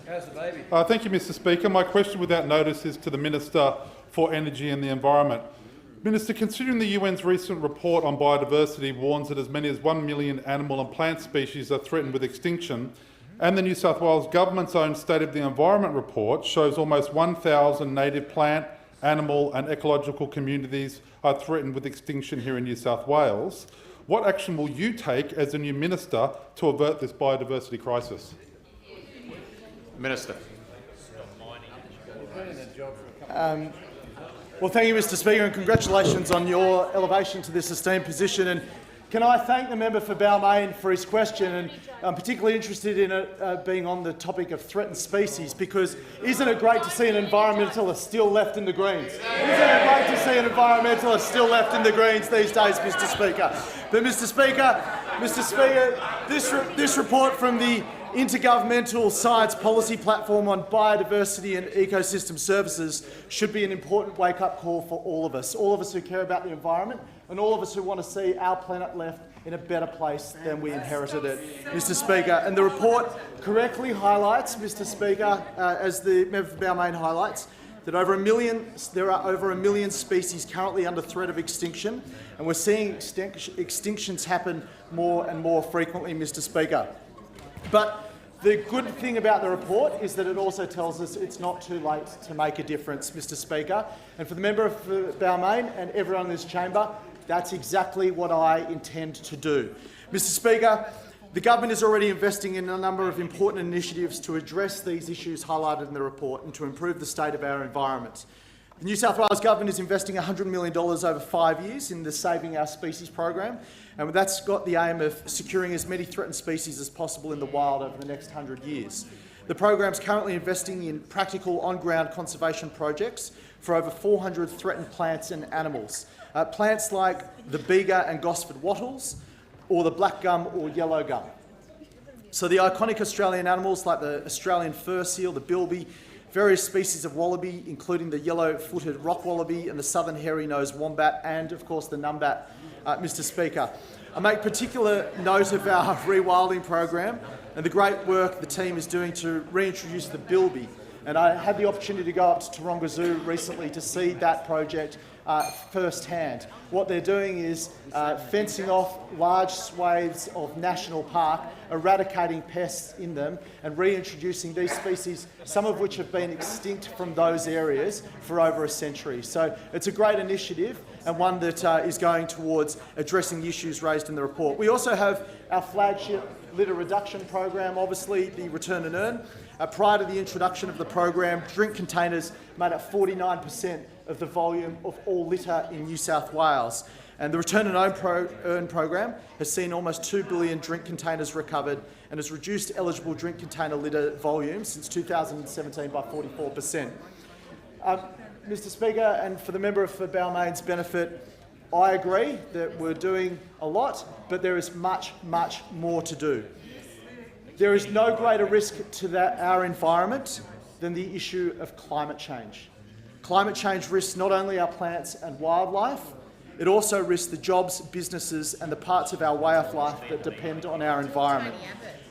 How's the baby? Thank you, Mr Speaker. My question without notice is to the Minister for Energy and the Environment. Minister, considering the UN's recent report on biodiversity warns that as many as 1 million animal and plant species are threatened with extinction, and the New South Wales Government's own State of the Environment report shows almost 1,000 native plant, animal and ecological communities are threatened with extinction here in New South Wales, what action will you take as a new minister to avert this biodiversity crisis? Minister. Well, thank you, Mr Speaker, and congratulations on your elevation to this esteemed position. And can I thank the member for Balmain for his question, and I'm particularly interested in it being on the topic of threatened species, because isn't it great to see an environmentalist still left in the Greens? Isn't it great to see an environmentalist still left in the Greens these days, Mr Speaker? But Mr Speaker, this report from the Intergovernmental Science Policy Platform on Biodiversity and Ecosystem Services should be an important wake-up call for all of us who care about the environment and all of us who want to see our planet left in a better place than we inherited it, Mr Speaker. And the report correctly highlights, Mr Speaker, as the member for Balmain highlights, that there are over a million species currently under threat of extinction, and we're seeing extinctions happen more and more frequently, Mr Speaker. But the good thing about the report is that it also tells us it's not too late to make a difference, Mr Speaker. And for the member for Balmain and everyone in this chamber, that's exactly what I intend to do. Mr Speaker, the government is already investing in a number of important initiatives to address these issues highlighted in the report and to improve the state of our environment. The New South Wales Government is investing $100 million over 5 years in the Saving Our Species program, and that's got the aim of securing as many threatened species as possible in the wild over the next 100 years. The program is currently investing in practical on-ground conservation projects for over 400 threatened plants and animals. Plants like the bega and Gosford wattles, or the black gum or yellow gum. So the iconic Australian animals like the Australian fur seal, the bilby, various species of wallaby, including the yellow-footed rock wallaby and the southern hairy-nosed wombat, and of course the numbat, Mr Speaker. I make particular note of our rewilding program and the great work the team is doing to reintroduce the bilby. And I had the opportunity to go up to Taronga Zoo recently to see that project firsthand. What they're doing is fencing off large swathes of national park, eradicating pests in them and reintroducing these species, some of which have been extinct from those areas for over a century. So it's a great initiative and one that is going towards addressing the issues raised in the report. We also have our flagship litter reduction program, obviously the Return and Earn. Prior to the introduction of the program, drink containers made up 49% of the volume of all litter in New South Wales. And the Return and Earn program has seen almost 2 billion drink containers recovered and has reduced eligible drink container litter volume since 2017 by 44%. Mr Speaker, and for the member for Balmain's benefit, I agree that we're doing a lot, but there is much, much more to do. There is no greater risk to our environment than the issue of climate change. Climate change risks not only our plants and wildlife, it also risks the jobs, businesses and the parts of our way of life that depend on our environment.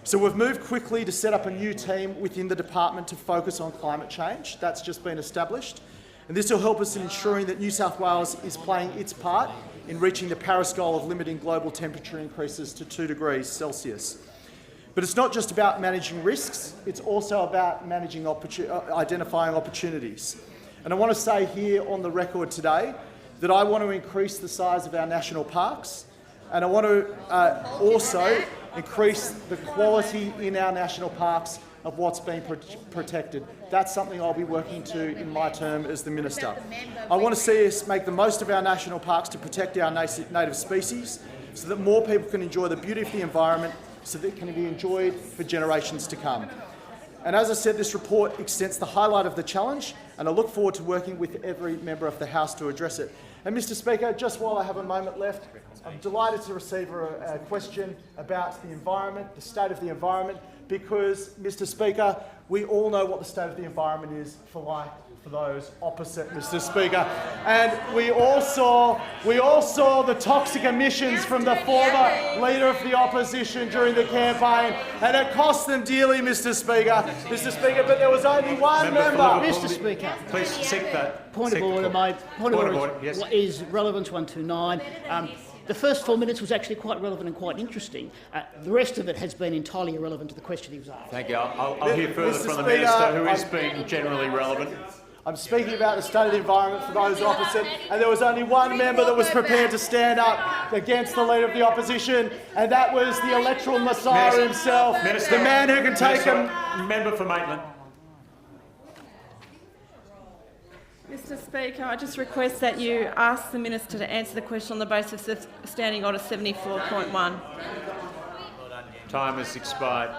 So we've moved quickly to set up a new team within the department to focus on climate change. That's just been established. And this will help us in ensuring that New South Wales is playing its part in reaching the Paris goal of limiting global temperature increases to 2 degrees Celsius. But it's not just about managing risks, it's also about identifying opportunities. And I want to say here on the record today that I want to increase the size of our national parks, and I want to also increase the quality in our national parks of what's being protected. That's something I'll be working to in my term as the Minister. I want to see us make the most of our national parks to protect our native species so that more people can enjoy the beauty of the environment so that it can be enjoyed for generations to come. And as I said, this report extends the highlight of the challenge, and I look forward to working with every member of the House to address it. And Mr Speaker, just while I have a moment left, I'm delighted to receive a question about the environment, the state of the environment, because, Mr. Speaker, we all know what the state of the environment is for those opposite, Mr. Speaker. And we all saw the toxic emissions from the former Leader of the Opposition during the campaign, and it cost them dearly, Mr. Speaker. Mr. Speaker, but there was only one member. Mr. Speaker. Please seek that. Point of order, mate. Point of order yes. is relevant to 129. The first 4 minutes was actually quite relevant and quite interesting. The rest of it has been entirely irrelevant to the question he was asked. Thank you. I'll hear further Mr. from the Speaker, Minister, who is being generally relevant. I'm speaking about the state of the environment for those opposite, and there was only one member that was prepared to stand up against the Leader of the Opposition, and that was the electoral messiah himself, the man who can take him. Member for Maitland. Mr. Speaker, I just request that you ask the Minister to answer the question on the basis of Standing Order 74.1. Time has expired.